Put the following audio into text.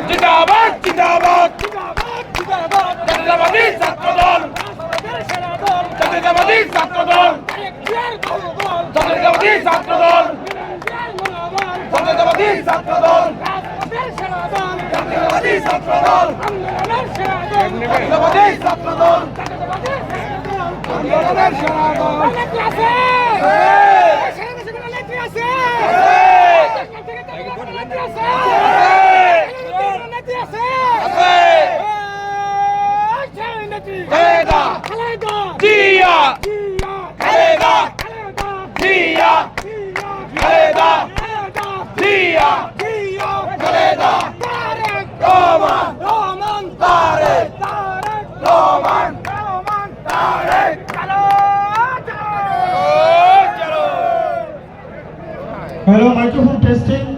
জিন্দাবাদ জিন্দাবাদ জিন্দাবাদ জিন্দাবাদ জাতীয়তাবাদী ছাত্রদল জাতীয়তাবাদী ছাত্রদল জাতীয়তাবাদী ছাত্রদল জাতীয়তাবাদী ছাত্রদল জাতীয়তাবাদী ছাত্রদল জাতীয়তাবাদী ছাত্রদল আন্দোলনের সেনাদল Zia Khaleda Zia Khaleda Zia Khaleda Rahman Tarique Rahman Tarique Hello, microphone testing.